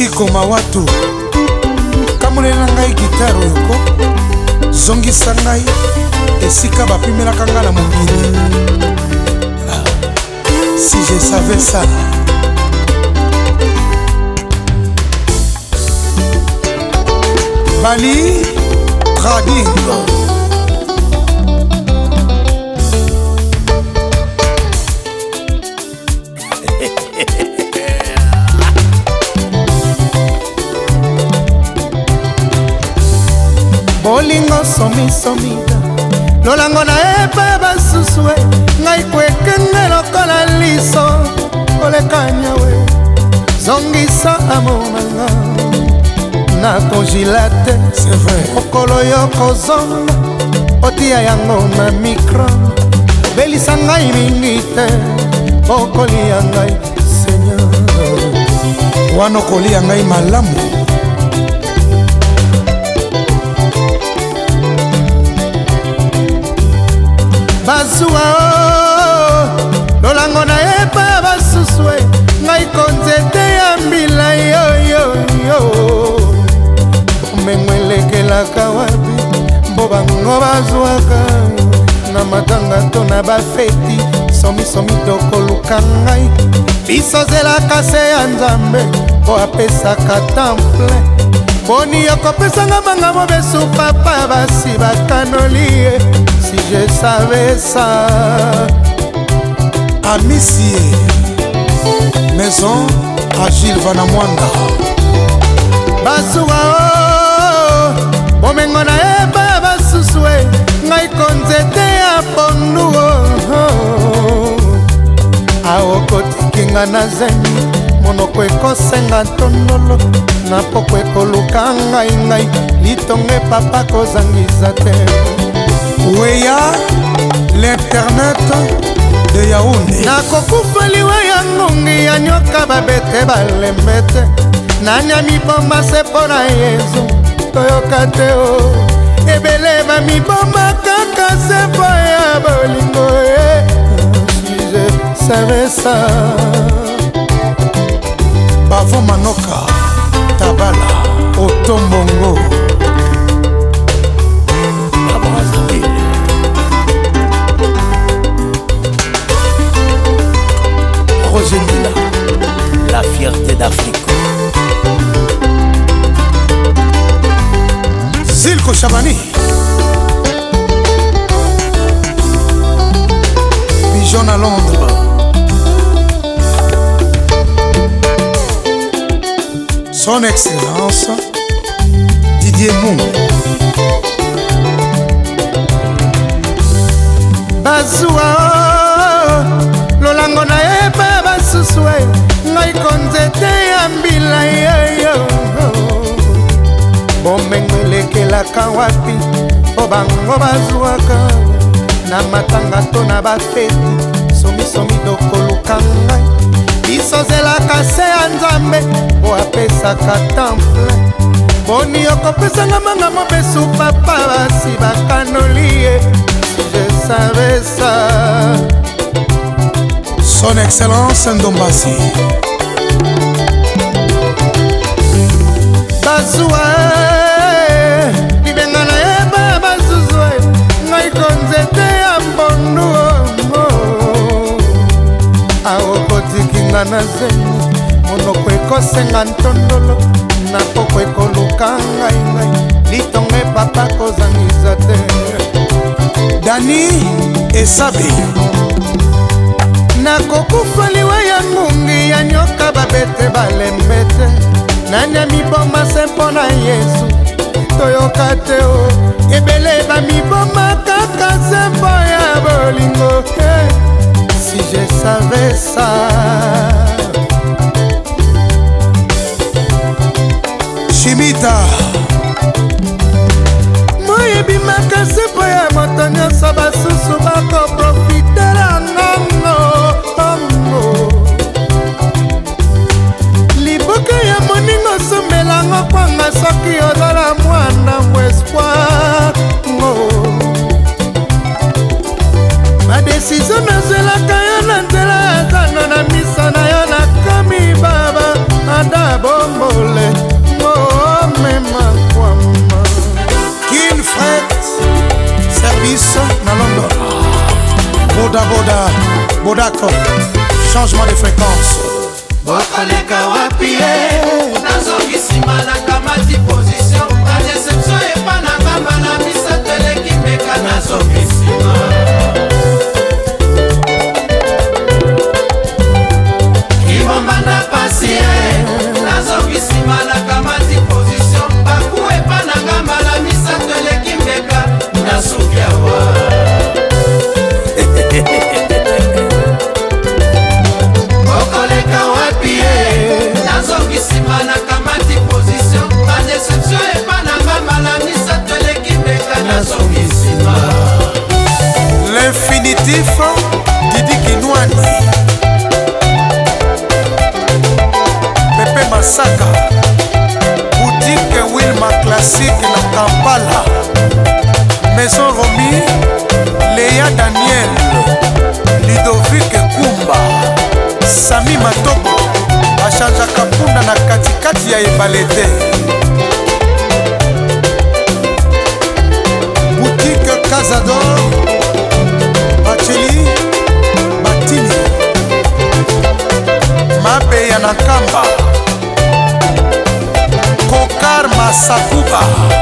Chiko Mawatu kamulela ngai gitare oyoko zongisa ngai esika bapimelaka nga na mokili. Si je savais ça. Bali Trading bolingo somisomida lolango na epa basusue ngai kwekenge lokola liso kolekanya we zongisa amonanga na congilate. C'est vrai. okolo yo kozonga otia yango na micro belisa ngai mingi te okolia ngai seigneur wana okolia ngai malamu. bazuwa lolango na epa basusue ngai konzete ya mbila yoyoyo bomengo elekelaka wapi mbo bango bazwaka na matanga to na bafeti somisomi tokoluka ngai biso zelaka se ya nzambe po apesaka temple boni yokopesanga manga mobesu papa basi bakanoli ye. Si je savais ça. Amisie Maison Agile Vanamwanda basuwa bomengo na eba basusue ngai konzete ya pondu aokotikinga na zemi monoko ekosenga tondolo na poko ekoluka ngai litonge papa kozangisa te. Weya l'internet de Yaoundé nakokufaliwa ya ngongi ya nyoka babete balembete nanya mibomba se mpo na yezu toyoka te o ebele bamibomba kaka se mpo ya bolingo e. Si je savais ça. Bavo Manoka Tabala Otombongo Roger Mila, la fierté d'Afrique. Zilko Chabani Pigeon à Londres Son Excellence Didier Mou bazuwa lolango na eba basusue ngai konzete ya mbila yoyo bomengo elekelaka wapi po bango bazwaka na matanga to na bafeti somisomi tokoluka ngai biso zelaka se ya nzambe po apesaka temple boni okopesanga manga mobesu papa basi bakanoli ye. Je savais ça. Son Excellence Ndombasi bazuwa libenga na eba bazuzwe ngai konzete ya mbondu aokotikinga na zemi monoko ekosenga ntondolo na poko ekoluka ngai litonge papa kozangisa te. Dani Esabe nakokufaliwa ya ngungi ya nyoka babete balembete nanya miboma se mpo na yesu toyoka te o ebele bamiboma kaka se mpo ya bolingo. Si je savais ça. Chimita moyebi makasi mpo ya moto nyonso basusu bakoprofitela ngongo liboke ya moningo sombelango kwanga soki ozala mwana mbo espoir ngo badesizio nazelaka yo na nzela ya zano na misa Bodako, changement de fréquence. bokoleka wapi nazongi nsima na kamati position na deception epa na ngamba na misato eleki mbeka nazongi nsima kibomba na pasi nazongi nsima na kamati position baku epa na ngamba na misato eleki mbeka nasuki awa bokoleka wapi nazongi nsima na kamati position na deception epa na ngamba na misato eleki mbeka nazongi nsima L'infinitif Didi Kinwani, Pepe Masaka, boutique Wilma Classique na Kampala, Maison Romy, Léa Daniel, Ludovic Kumba, Sami Matoko, Achanja Kapunda na katikati ya Ebalete, boutique Cazador, Bacheli, Batini, Mabe ya Nakamba, Kokar Masakuba.